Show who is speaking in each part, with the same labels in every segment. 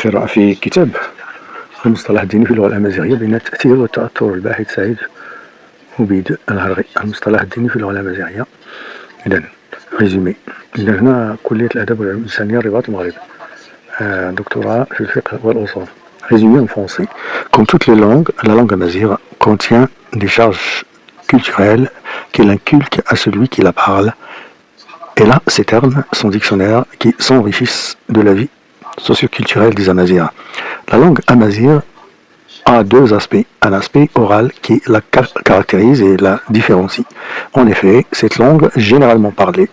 Speaker 1: قراءة في كتاب المصطلح الديني في اللغة الأمازيغية بين التأثير والتأثر، الباحث سعيد عبيد الهرغي. المصطلح الديني في اللغة الأمازيغية. إذن ريزومي. إذن هنا كلية الآداب والعلوم الإنسانية الرباط المغرب، دكتوراه في الفقه والأصول. Résumé en français. Comme toutes les langues, la langue amazigh contient des charges culturelles qu'elle inculque à celui qui la parle. Et là, ces termes sont dictionnaires qui s'enrichissent de la vie socioculturelle des Amazirs. La langue amazigh a deux aspects. Un aspect oral qui la caractérise et la différencie. En effet, cette langue, généralement parlée,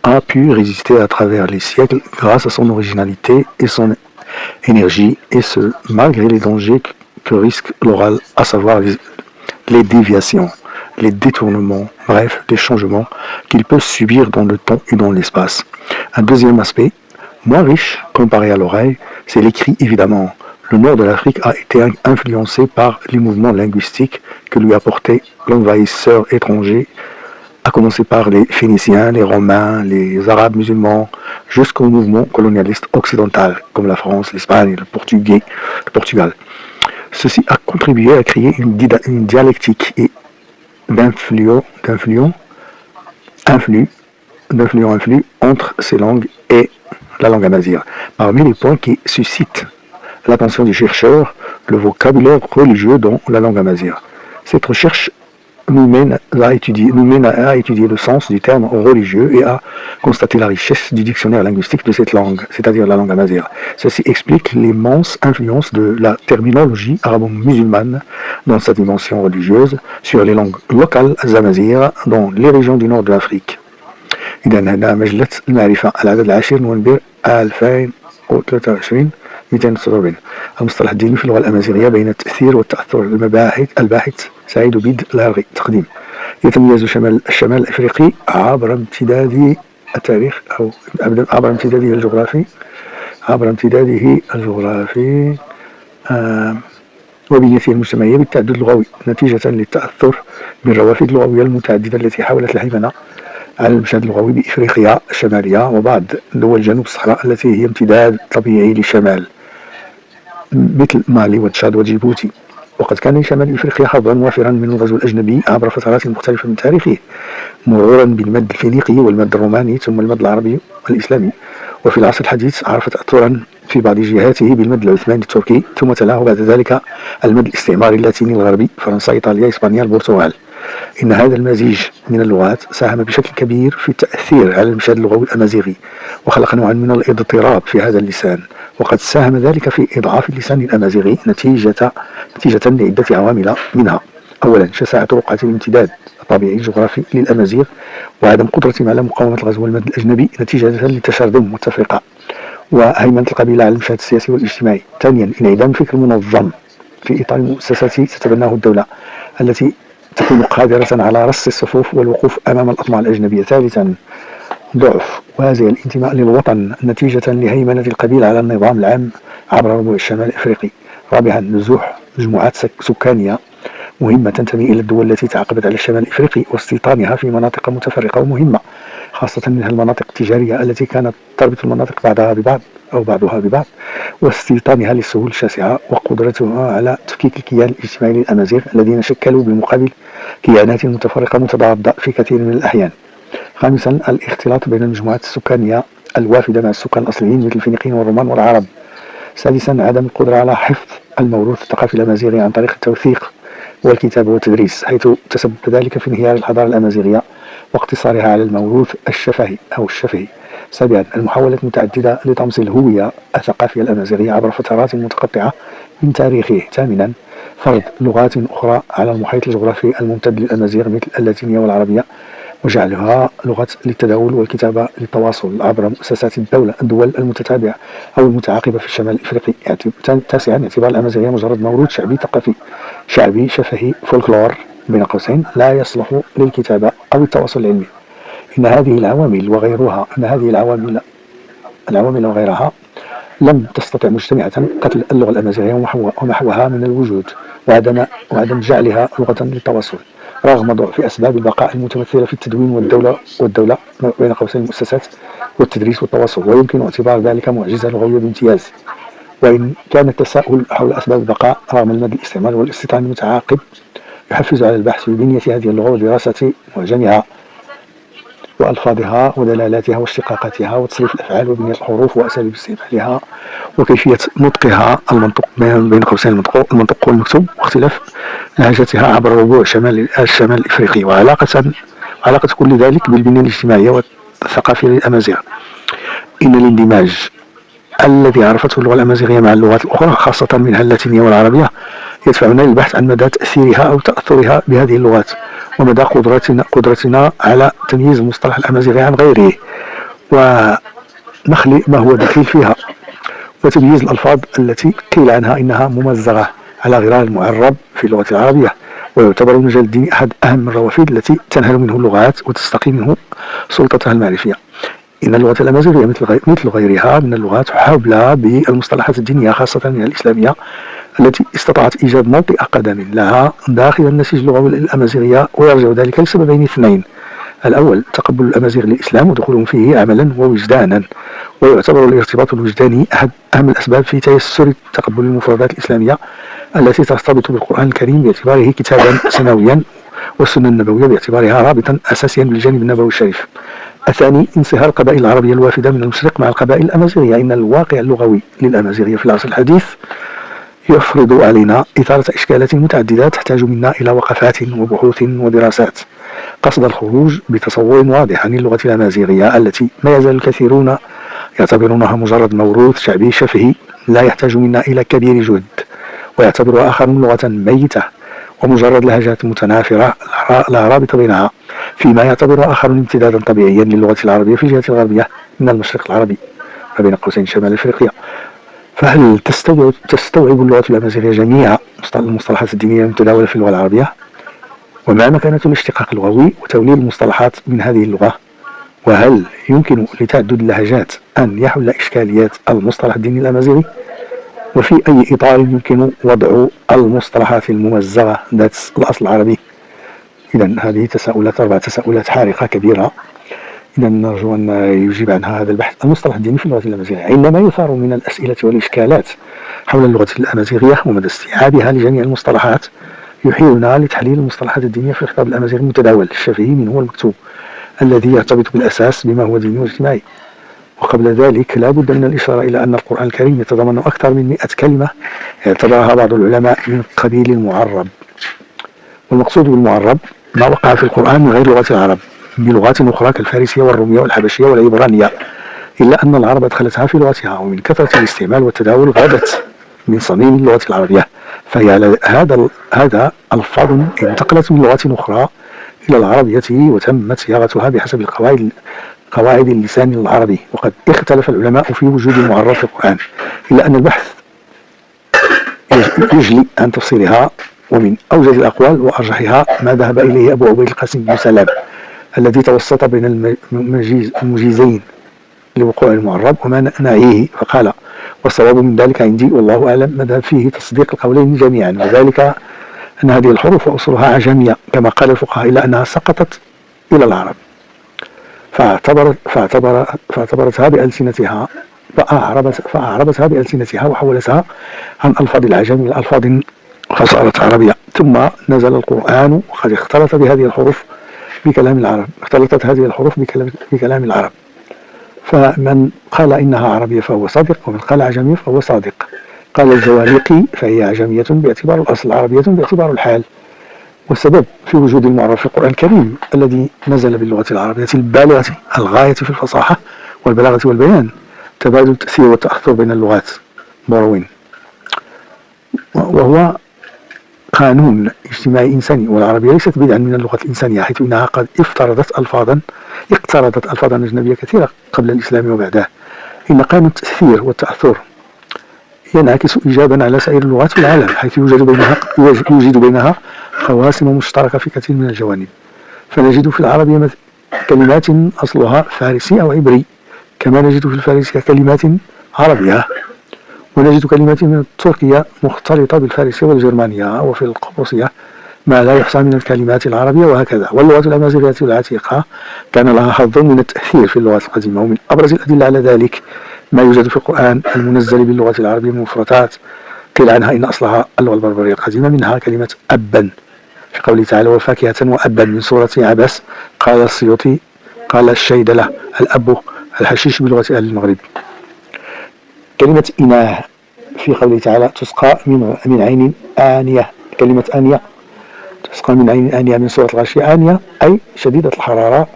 Speaker 1: a pu résister à travers les siècles grâce à son originalité et son énergie, et ce, malgré les dangers que risque l'oral, à savoir les déviations, les détournements, bref, les changements qu'il peut subir dans le temps et dans l'espace. Un deuxième aspect, moins riche comparé à l'oreille, c'est l'écrit évidemment. Le nord de l'Afrique a été influencé par les mouvements linguistiques que lui apportait l'envahisseur étranger, à commencer par les Phéniciens, les Romains, les Arabes musulmans, jusqu'au mouvement colonialiste occidental, comme la France, l'Espagne, le Portugal. Ceci a contribué à créer une dialectique et d'influx entre ces langues et la langue amazigh. Parmi les points qui suscitent l'attention du chercheur, le vocabulaire religieux dans la langue amazigh. Cette recherche nous mène à étudier le sens du terme religieux et à constater la richesse du dictionnaire linguistique de cette langue, c'est-à-dire la langue amazigh. Ceci explique l'immense influence de la terminologie arabo-musulmane dans sa dimension religieuse sur les langues locales amazigh dans les régions du nord de l'Afrique. إذن هذا مجلة المعرفة العدد العاشر نوفمبر 2023 249. المصطلح الديني في اللغة الأمازيغية بين التأثير والتأثر. الباحث سعيد عبيد الهرغي. تقديم. يتميز الشمال الأفريقي عبر امتداده التاريخ أو عبر امتداده الجغرافي وبنيته المجتمعية بالتعدد اللغوي نتيجة للتأثر بالروافد اللغوية المتعددة التي حاولت الهيمنة على المشهد اللغوي بإفريقيا الشمالية وبعض دول جنوب الصحراء التي هي امتداد طبيعي للشمال مثل مالي وتشاد وجيبوتي. وقد كان لشمال إفريقيا حظا وافرا من الغزو الأجنبي عبر فترات مختلفة من تاريخه، مرورا بالمد الفينيقي والمد الروماني ثم المد العربي والإسلامي، وفي العصر الحديث عرف تأثرا في بعض جهاته بالمد العثماني التركي، ثم تلاه بعد ذلك المد الاستعماري اللاتيني الغربي، فرنسا، إيطاليا، إسبانيا، البرتغال. إن هذا المزيج من اللغات ساهم بشكل كبير في التأثير على المشهد اللغوي الأمازيغي وخلق نوعا من الاضطراب في هذا اللسان، وقد ساهم ذلك في إضعاف اللسان الأمازيغي نتيجة لعدة عوامل، منها أولا شساعة رقعة الامتداد الطبيعي الجغرافي للأمازيغ وعدم قدرتهم على مقاومة الغزو والمد الأجنبي نتيجة لتشرذم والتفرقة وهيمنة القبيلة على المشهد السياسي والاجتماعي. ثانيا انعدام فكر منظم في إطار مؤسسات تتبناه الدولة التي تكون قادرة على رص الصفوف والوقوف أمام الأطماع الأجنبية. ثالثا ضعف وازع الانتماء للوطن نتيجة لهيمنة القبيلة على النظام العام عبر ربوع الشمال الأفريقي. رابعا نزوح مجموعات سكانية مهمة تنتمي إلى الدول التي تعاقبت على الشمال الأفريقي واستيطانها في مناطق متفرقة ومهمة، خاصة منها المناطق التجارية التي كانت تربط المناطق بعضها ببعض أو بعضها ببعض، واستيطانها للسهول الشاسعة وقدرتها على تفكيك الكيان الاجتماعي للأمازيغ الذين شكلوا بالمقابل كيانات متفرقة متضادة في كثير من الأحيان. خامسا الاختلاط بين المجموعات السكانية الوافدة مع السكان الأصليين مثل الفينيقيين والرومان والعرب. سادسا عدم القدرة على حفظ الموروث الثقافي الأمازيغي عن طريق التوثيق والكتابة والتدريس، حيث تسبب ذلك في انهيار الحضارة الأمازيغية واقتصارها على الموروث الشفهي. سابعا المحاولات المتعددة لطمس الهوية الثقافية الأمازيغية عبر فترات متقطعة من تاريخه. ثامنا فرض لغات أخرى على المحيط الجغرافي الممتد للأمازيغ مثل اللاتينية والعربية وجعلها لغة للتداول والكتابة للتواصل عبر مؤسسات الدول المتتابعة أو المتعاقبة في الشمال الإفريقي. تاسعا اعتبار الأمازيغية مجرد موروث شعبي ثقافي شعبي شفهي فولكلور بين قوسين لا يصلح للكتابة أو التواصل العلمي. إن هذه العوامل وغيرها لم تستطع مجتمعة قتل اللغة الأمازيغية ومحوها من الوجود وعدم جعلها لغة للتواصل رغم ضعف أسباب البقاء المتمثلة في التدوين والدولة بين قوسين المؤسسات والتدريس والتواصل، ويمكن اعتبار ذلك معجزة لغوية بامتياز. وإن كان التساؤل حول أسباب البقاء رغم المد الاستعمال والاستيطان المتعاقب يحفز على البحث في بنية هذه اللغة ودراسة معجمها وألفاظها ودلالاتها واشتقاقاتها وتصريف الأفعال وبنية الحروف وأساليب استعمالها وكيفية نطقها، المنطق بين قوسين المنطق والمكتوب، واختلاف لهجتها عبر ربوع الشمال الإفريقي، وعلاقة كل ذلك بالبنية الاجتماعية والثقافية للأمازيغ. إن الاندماج الذي عرفته اللغة الأمازيغية مع اللغات الأخرى خاصة منها اللاتينية والعربية يدفعنا للبحث عن مدى تأثيرها أو تأثرها بهذه اللغات، ومدى قدرتنا على تمييز المصطلح الأمازيغي عن غيره ونخلي ما هو دخيل فيها، وتمييز الألفاظ التي قيل عنها إنها ممزغة على غرار المعرب في اللغة العربية. ويعتبر المجال الديني أحد أهم الروافد التي تنهل منه اللغات وتستقي منه سلطتها المعرفية. إن اللغة الأمازيغية مثل غيرها من اللغات حبلى بالمصطلحات الدينية خاصة من الإسلامية التي استطاعت إيجاد موطئ قدم لها داخل النسيج اللغوي الأمازيغية، ويرجع ذلك لسببين اثنين: الأول تقبل الأمازيغ للإسلام ودخولهم فيه عملا ووجدانا، ويعتبر الارتباط الوجداني أحد أهم الأسباب في تيسر تقبل المفردات الإسلامية التي ترتبط بالقرآن الكريم باعتباره كتابا سماويا، والسنة النبوية باعتبارها رابطا أساسيا بالجانب النبوي الشريف. الثاني انصهار القبائل العربية الوافدة من المشرق مع القبائل الأمازيغية. إن الواقع اللغوي للأمازيغية في العصر الحديث يفرض علينا إثارة إشكالات متعددة تحتاج منا إلى وقفات وبحوث ودراسات قصد الخروج بتصور واضح عن اللغة الأمازيغية التي ما يزال الكثيرون يعتبرونها مجرد موروث شعبي شفهي لا يحتاج منا إلى كبير جهد، ويعتبرها آخرون لغة ميتة ومجرد لهجات متنافرة لا رابط بينها، فيما يعتبرها آخرون امتدادا طبيعيا للغة العربية في الجهة الغربية من المشرق العربي ما بين قوسين شمال أفريقيا. فهل تستوعب اللغة الأمازيغية جميع المصطلحات الدينية المتداولة في اللغة العربية؟ وما مكانة الاشتقاق اللغوي وتوليد المصطلحات من هذه اللغة؟ وهل يمكن لتعدد اللهجات أن يحل إشكاليات المصطلح الديني الأمازيغي؟ وفي أي إطار يمكن وضع المصطلحات الممزغة ذات الأصل العربي؟ إذا هذه أربع تساؤلات حارقة كبيرة، إذا نرجو أن يجيب عنها هذا البحث. المصطلح الديني في اللغة الأمازيغية عندما يثار من الأسئلة والإشكالات حول اللغة الأمازيغية ومدى استيعابها لجميع المصطلحات يحيلنا لتحليل المصطلحات الدينية في الخطاب الأمازيغي المتداول الشفهي منه والمكتوب الذي يرتبط بالأساس بما هو ديني واجتماعي. وقبل ذلك لا بد من الإشارة إلى أن القرآن الكريم يتضمن أكثر من 100 كلمة اعتبرها بعض العلماء من قبيل المعرب، والمقصود بالمعرب ما وقع في القرآن من غير لغة العرب بلغات أخرى كالفارسية والرومية والحبشية والعبرانية، إلا أن العرب أدخلتها في لغتها، ومن كثرة الاستعمال والتداول غابت من صميم اللغة العربية، فهي هذا ألفاظ انتقلت من لغة أخرى إلى العربية وتمت صياغتها بحسب قواعد اللسان العربي. وقد اختلف العلماء في وجود المعرب في القرآن، إلا أن البحث يجلي عن تفصيلها، ومن أوجد الأقوال وأرجحها ما ذهب إليه أبو عبيد القاسم بن سلام الذي توسط بين المجيزين لوقوع المعرب وما نعيه، فقال: والصواب من ذلك عندي والله أعلم مذهب فيه تصديق القولين جميعا، وذلك أن هذه الحروف وأصولها عجمية كما قال الفقهاء، إلا أنها سقطت إلى العرب فأعربتها بألسنتها وحولتها عن ألفاظ العجم إلى ألفاظ فصارت عربية. ثم نزل القرآن وقد اختلطت هذه الحروف بكلام العرب، فمن قال إنها عربية فهو صادق، ومن قال عجمية فهو صادق. قال الجواليقي: فهي عجمية باعتبار الأصل، عربية باعتبار الحال. والسبب في وجود المعرب في القرآن الكريم الذي نزل باللغة العربية البالغة الغاية في الفصاحة والبلاغة والبيان تبادل التأثير والتأثر بين اللغات بروين، وهو قانون اجتماعي إنساني، والعربية ليست بدعا من اللغة الإنسانية، حيث إنها قد اقترضت ألفاظا أجنبية كثيرة قبل الإسلام وبعده. إن قانون التأثير والتأثر ينعكس إيجابا على سائر اللغات في العالم، حيث يوجد بينها قواسم مشتركة في كثير من الجوانب. فنجد في العربية كلمات أصلها فارسي أو عبري، كما نجد في الفارسية كلمات عربية، ونجد كلمات من التركية مختلطة بالفارسية والجرمانية، وفي القبرصية ما لا يحصى من الكلمات العربية، وهكذا. واللغة الأمازيغية العتيقة كان لها حظ من التأثير في اللغات القديمة، ومن أبرز الأدلة على ذلك ما يوجد في القرآن المنزل باللغة العربية من مفردات قيل عنها إن أصلها اللغة البربرية القديمة، منها كلمة أبا في قوله تعالى وفاكهة وأبا من سورة عبس. قال السيوطي قال الشيدلة الأب الحشيش بلغة أهل المغرب. كلمة إناه في قوله تعالى تسقى من عين آنية. كلمة آنية تسقى من عين آنية من سورة الغاشية. آنية أي شديدة الحرارة،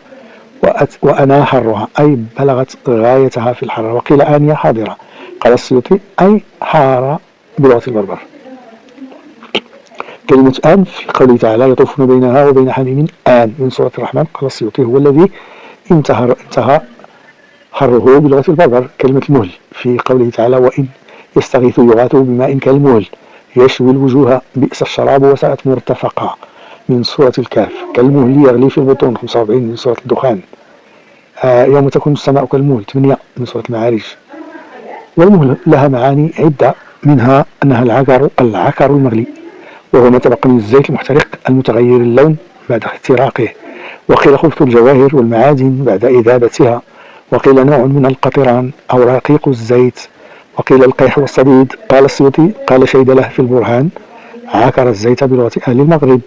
Speaker 1: وأنا حرها أي بلغت غايتها في الحرارة. وقيل آنية حاضرة. قال السيوطي أي حارة بلغة البربر. كلمة آن في قوله تعالى يطوفون بينها وبين حميم آن من سورة الرحمن. قال السيوطي هو الذي انتهى حره بلغة البربر. كلمة المهل في قوله تعالى وإن يستغيثوا يغاثوا بماء كالمهل يشوي الوجوه بئس الشراب وساءت مرتفقا من سورة الكهف. كالمهل يغلي في البطون 45 من سورة الدخان. يوم تكون السماء كالمهل 8 من سورة المعارج. والمهل لها معاني عدة، منها أنها العكر المغلي، وهو ما تبقى من الزيت المحترق المتغير اللون بعد احتراقه. وقيل خبث الجواهر والمعادن بعد إذابتها. وقيل نوع من القطران أو رقيق الزيت. وقيل القيح والصديد. قال السيوطي قال شيدله في البرهان عكر الزيت بلغة أهل المغرب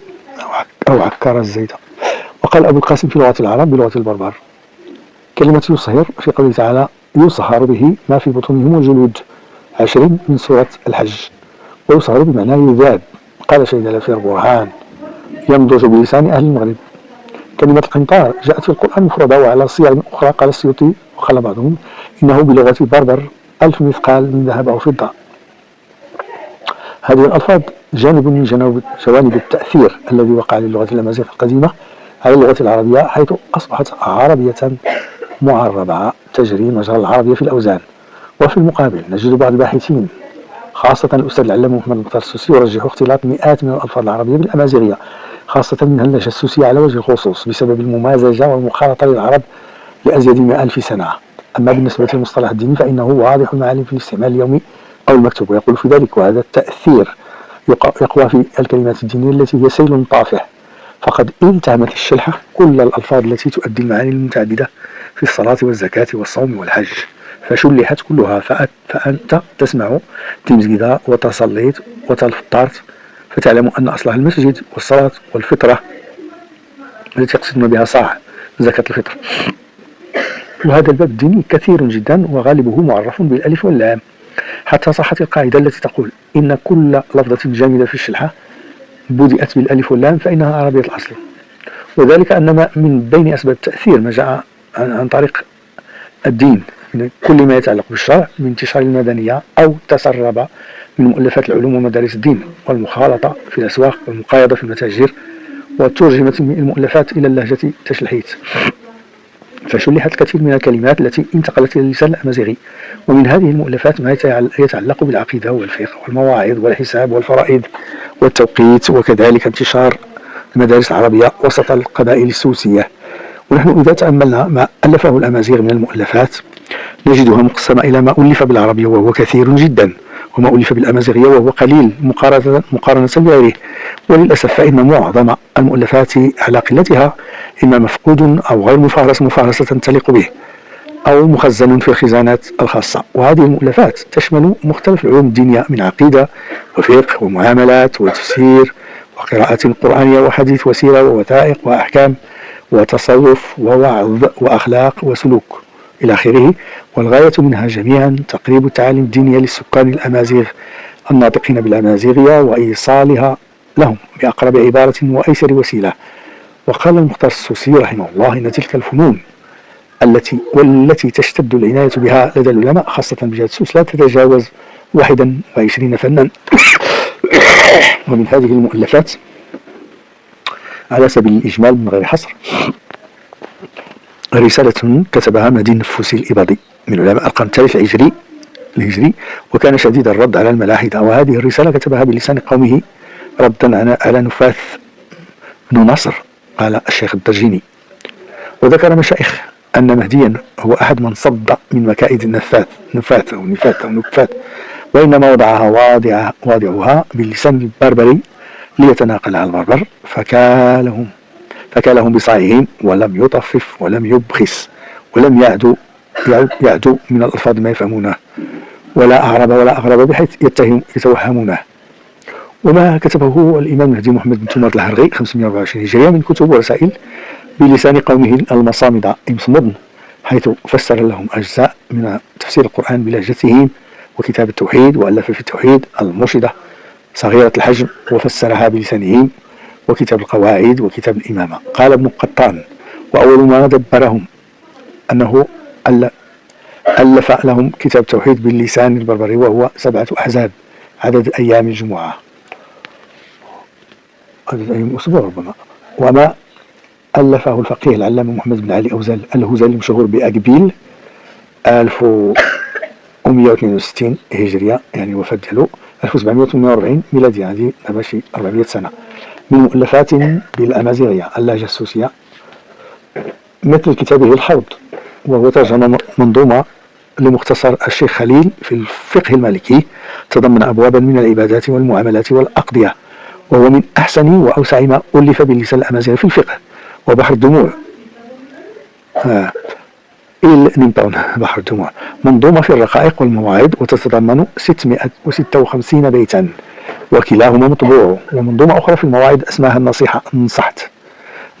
Speaker 1: أو عكر الزيت. وقال أبو القاسم في لغة العرب بلغة البربر. كلمة يصهر في قوله تعالى يصهر به ما في بطونهم والجلود 20 من سورة الحج. ويصهر بمعنى يذاب. قال شيدله في البرهان ينضج بلسان أهل المغرب. كلمة القنطار جاءت في القرآن مفردة وعلى صيغ أخرى. قال السيوطي وقال بعضهم إنه بلغة البربر 1000 مثقال من ذهب أو فضة. هذه الألفاظ جانب من جوانب التأثير الذي وقع للغة الأمازيغ القديمة على اللغة العربية، حيث أصبحت عربية معربة تجري مجرى العربية في الأوزان. وفي المقابل نجد بعض الباحثين خاصة الأستاذ العلامة محمد مختار السوسي يرجح اختلاط مئات من الألفاظ العربية بالأمازيغية، خاصة منها اللهجة السوسية على وجه الخصوص بسبب الممازجة والمخالطة للعرب لأزيد من 1000 سنة. أما بالنسبة للمصطلح الديني فإنه واضح المعالم في الاستعمال اليومي أو المكتوب. ويقول في ذلك وهذا التأثير يقوى في الكلمات الدينية التي هي سيل طافح، فقد التهمت الشلحة كل الألفاظ التي تؤدي المعاني المتعددة في الصلاة والزكاة والصوم والحج، فشلحت كلها. فأنت تسمع تمزيدا وتصليت وتفطرت فتعلم أن أصلها المسجد والصلاة والفطرة التي يقصدون بها صاع زكاة الفطر. وهذا الباب الديني كثير جدا وغالبه معرف بالألف واللام، حتى صحت القاعدة التي تقول إن كل لفظة جامدة في الشلحة بدأت بالألف واللام فإنها عربية الأصل. وذلك أن من بين أسباب التأثير ما جاء عن طريق الدين من كل ما يتعلق بالشرع من انتشار المدنية أو تسرب من مؤلفات العلوم ومدارس الدين والمخالطة في الأسواق والمقايضة في المتاجر وترجمة المؤلفات إلى اللهجة التشلحيت، فشلحت الكثير من الكلمات التي انتقلت إلى اللسان الأمازيغي. ومن هذه المؤلفات ما يتعلق بالعقيدة والفقه والمواعظ والحساب والفرائض والتوقيت، وكذلك انتشار المدارس العربية وسط القبائل السوسية. ونحن إذا تأملنا ما ألفه الأمازيغ من المؤلفات نجدها مقسمة إلى ما ألف بالعربية وهو كثير جدا، وما ألف بالأمازيغية وهو قليل مقارنة بغيره. وللأسف فإن معظم المؤلفات على قلتها إما مفقود أو غير مفهرس مفهرسة تليق به أو مخزن في الخزانات الخاصة. وهذه المؤلفات تشمل مختلف العلوم الدينية من عقيدة وفقه ومعاملات وتفسير وقراءة قرآنية وحديث وسيرة ووثائق وأحكام وتصوف ووعظ وأخلاق وسلوك إلى آخره. والغاية منها جميعا تقريب التعاليم الدينية للسكان الأمازيغ الناطقين بالأمازيغية وإيصالها لهم بأقرب عبارة وأيسر وسيلة. وقال المختار السوسي رحمه الله إن تلك الفنون والتي تشتد العناية بها لدى العلماء خاصة بجهة السوس لا تتجاوز 21 فنا. ومن هذه المؤلفات على سبيل الإجمال من غير حصر رسالة كتبها مدين النفوسي الإباضي من علماء القرن الثالث الهجري، وكان شديد الرد على الملاحدة. وهذه الرسالة كتبها بلسان قومه ردا على نفاث بن نصر. قال الشيخ الدرجيني وذكر مشايخ أن مهديا هو أحد من صد من مكائد نفاث أو نفاث، وإنما واضعها باللسان البربري ليتناقل على البربر، فكالهم بصاعهم ولم يطفف ولم يبخس ولم يعدو يعدو من الألفاظ ما يفهمونه، ولا أعرب ولا أغرب بحيث يتوهمونه. وما كتبه الإمام المهدي محمد بن توماط الهرغي 524 هجرية من كتب ورسائل بلسان قومه المصامدة إمصمضن، حيث فسر لهم أجزاء من تفسير القرآن بلهجتهم، وكتاب التوحيد، وألف في التوحيد المرشدة صغيرة الحجم وفسرها بلسانهم، وكتاب القواعد، وكتاب الإمامة. قال ابن قطان: وأول ما دبرهم أنه ألف لهم كتاب التوحيد باللسان البربري، وهو 7 أحزاب عدد أيام الجمعة، عدد أيام الأسبوع ربما. وما ألفه الفقيه العلامة محمد بن علي أوزال الهزالي المشهور بأقبيل 1162 هجرية، يعني الوفاة ديالو 1748 ميلادية، هذه دابا شي 400 سنة، من مؤلفات بالأمازيغية اللهجة السوسية، مثل كتابه الحوض، وهو ترجمة منظومة لمختصر الشيخ خليل في الفقه المالكي، تضمن أبوابا من العبادات والمعاملات والأقضية، وهو من أحسن وأوسع ما ألف باللسان الأمازيغي في الفقه. وبحر الدموع بحر الدموع منظومة في الرقائق والمواعظ، وتتضمن 656 بيتا، وكلاهما مطبوع. ومنظومة أخرى في المواعظ اسمها النصيحة نصحت،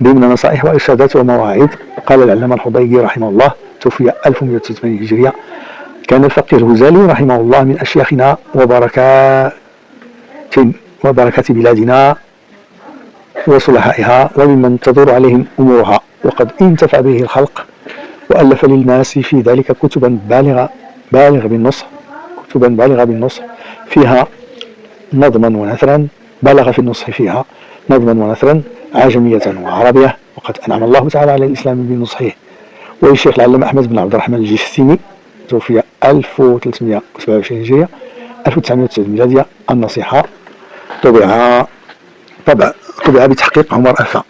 Speaker 1: ضمن نصائح وإرشادات ومواعظ. قال العلامة الحضيجي رحمه الله، توفي 1189 هجرية: كان الفقيه الهزالي رحمه الله من أشياخنا وبركات بلادنا وصلحائها، وممن تدور عليهم أمورها، وقد انتفع به الخلق، وألف للناس في ذلك كتبا بالغة بالنصح فيها نظما ونثرا، بلغ في النصح فيها نظما ونثرا عجمية وعربية، وقد أنعم الله تعالى على الإسلام بنصحه. والشيخ العلامة أحمد بن عبد الرحمن الجسيمي، توفي 1327 هجرية 1990 ميلادية، النصيحة طبع بتحقيق عمر أفا،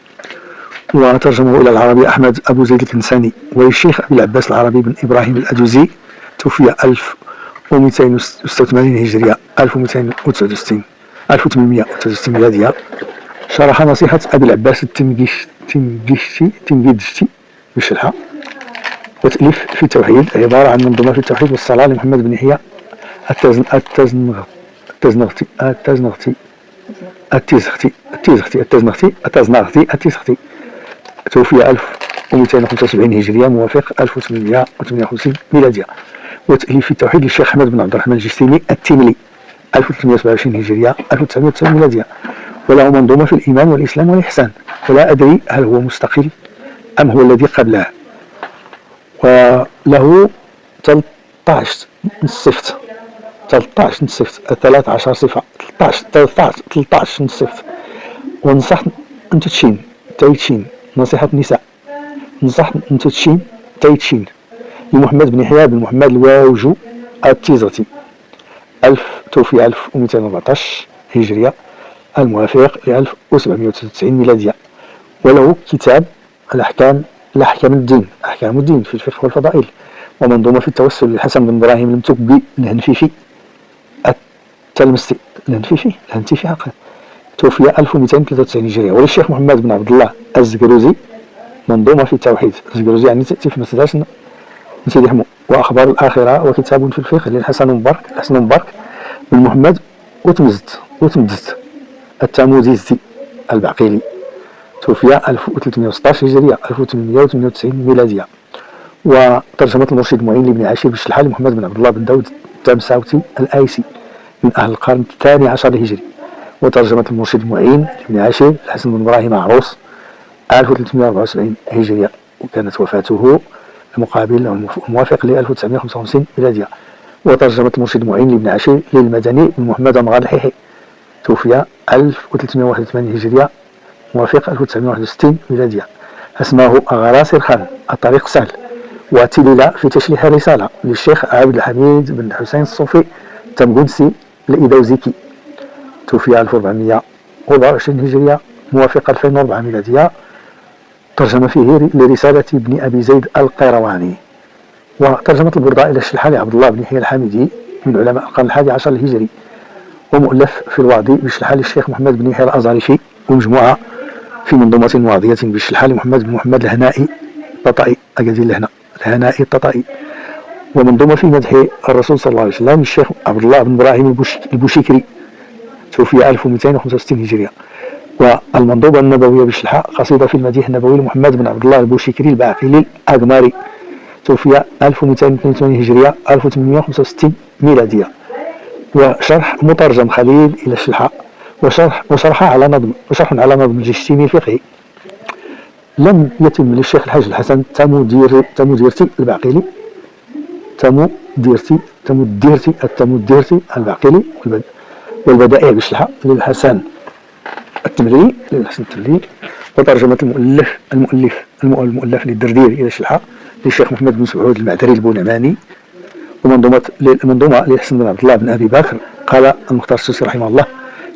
Speaker 1: وترجمه إلى العربية أحمد أبو زيد الكنساني. والشيخ أبي العباس العربي بن إبراهيم الأدوزي، توفي 1286 هجرية 1869 ميلادية، شرح نصيحة أبي العباس التنجيدشتي بالشرحة. وتأليف في التوحيد، عبارة عن منظومة في التوحيد والصلاة لمحمد بن يحيى التزنغتي، توفي 1275 هجرية، موافق 1858 ميلادية. وتأليف في التوحيد للشيخ أحمد بن عبد الرحمن الجسيمي التيملي 1327 هجرية 1990 ميلادية، وله منظومة في الإيمان والإسلام والإحسان، ولا أدري هل هو مستقل أم هو الذي قبله. وله 13 صفة 13 صفة 13 صفة. ونصح أنتوتشين تايتشين، نصيحة النساء، نصح أنتوتشين تايتشين لمحمد بن يحيى بن محمد الواوجو التيزغتي، توفي 1214 هجرية، الموافق ل 1799 ميلادية. وله كتاب أحكام الدين في الفقه والفضائل، ومنظومة في التوسل للحسن بن إبراهيم المتوكبي الهنفيفي الهنتيفي عقل، توفي 1293 هجرية. وللشيخ محمد بن عبد الله الزقروزي منظومة في التوحيد، الزقروزي يعني تأتي في مسداش نسيدي حمو، وأخبار الآخرة، وكتاب في الفقه للحسن مبارك بن محمد وتمزت التاموزيزي البعقيلي، توفي 1316 هجرية 1898 ميلادية. وترجمة المرشد المعين لابن عاشر بالشلحة لمحمد بن عبد الله بن داود التمساوتي الآيسي من أهل القرن الثاني عشر الهجري. وترجمة المرشد المعين لابن عاشر الحسن بن إبراهيم عروس 1374 هجرية، وكانت وفاته المقابل الموافق ل 1955 ميلادية. وترجمة المرشد المعين لابن عاشر للمدني بن محمد مغار الحيحي، توفي 1381 هجرية، موافق 1961 ميلادية. اسمه أغراسي الخان الطريق سهل، وتلل في تشريح الرسالة للشيخ عبد الحميد بن حسين الصوفي تمغونسي الإيدوزيكي، توفي 1424 هجرية، موافق 2004 ميلادية. ترجم فيه لرسالة ابن أبي زيد القيرواني. وترجمة البرداء إلى الشلحة لعبد الله بن يحيى الحامدي من علماء القرن 11 الهجري. ومؤلف في الواضي بالشلحة للشيخ محمد بن يحيى الأزاريفي، ومجموعة في منظومة واضية بالشلحة لمحمد بن محمد الهنائي التطائي، الهنائي التطائي، ومنظومة في مدح الرسول صلى الله عليه وسلم للشيخ عبد الله بن إبراهيم البوشيكري توفي 1265 هجرية. والمنظومة النبوية بالشلحة قصيدة في المديح النبوي لمحمد بن عبد الله البوشيكري الباقلي الأقماري توفي 1282 هجرية 1865 ميلادية. وشرح مترجم خليل إلى الشلحة وشرح على نظم الجشتيمي الفقهي. لم يتم للشيخ الحاج الحسن تموديرتي الباقلي الباقلي والبدائع بالشلحة للحسن التمري وترجمة المؤلف للدردير إلى الشلحة للشيخ محمد بن سعود المعدري البونماني. ومنظومة لحسن بن عبد الله بن أبي بكر. قال المختار السوسي رحمه الله: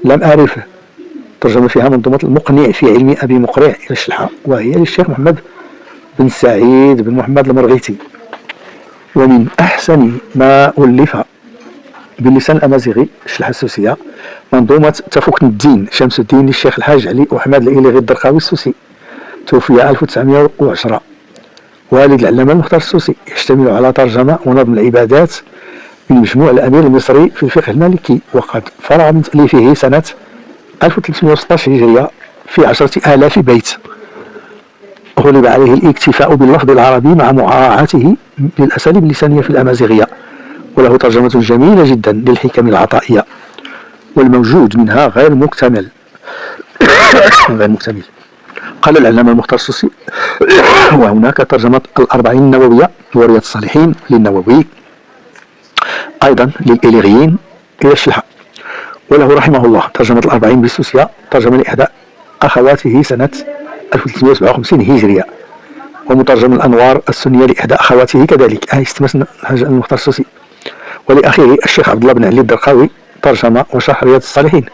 Speaker 1: لم أعرف ترجم فيها منظومة المقنع في علم أبي مقرع إلى الشلحة، وهي للشيخ محمد بن سعيد بن محمد المرغيتي. ومن أحسن ما ألف باللسان الأمازيغي الشلحة السوسية منظومة تفكن الدين شمس الدين للشيخ الحاج علي وأحمد الإليغي الدرقاوي السوسي توفي 1910 والد العلامة المختار السوسي، يشتمل على ترجمة ونظم العبادات من مجموع الأمير المصري في الفقه المالكي، وقد فرغ من تأليفه سنة 1316 هجرية في 10,000 بيت. غلب عليه الاكتفاء باللفظ العربي مع مراعاته للأساليب اللسانية في الأمازيغية، وله ترجمة جميلة جدا للحكم العطائية والموجود منها غير مكتمل. قال العلامة المختار السوسي: وهناك ترجمة الأربعين النووية ورياض الصالحين للنووي أيضا للإليغيين إلى الشلحة. وله رحمه الله ترجمة الأربعين بالسوسية ترجمة لإحدى أخواته سنة 1357 هجرية، ومترجم الأنوار السنية لإحدى أخواته كذلك استمسنا المختار السوسي. ولأخيه الشيخ عبد الله بن علي الدرقاوي ترجمة وشرح رياض الصالحين.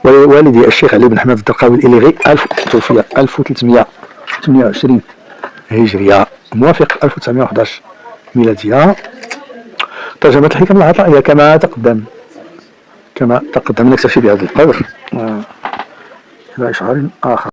Speaker 1: ولوالدي الشيخ علي بن أحمد الدرقاوي الإليغي توفي 1328 هجرية موافق 1911 ميلادية. ترجمة الحكم العطائية كما تقدم نكتفي بهذا القدر إلى إشعار آخر.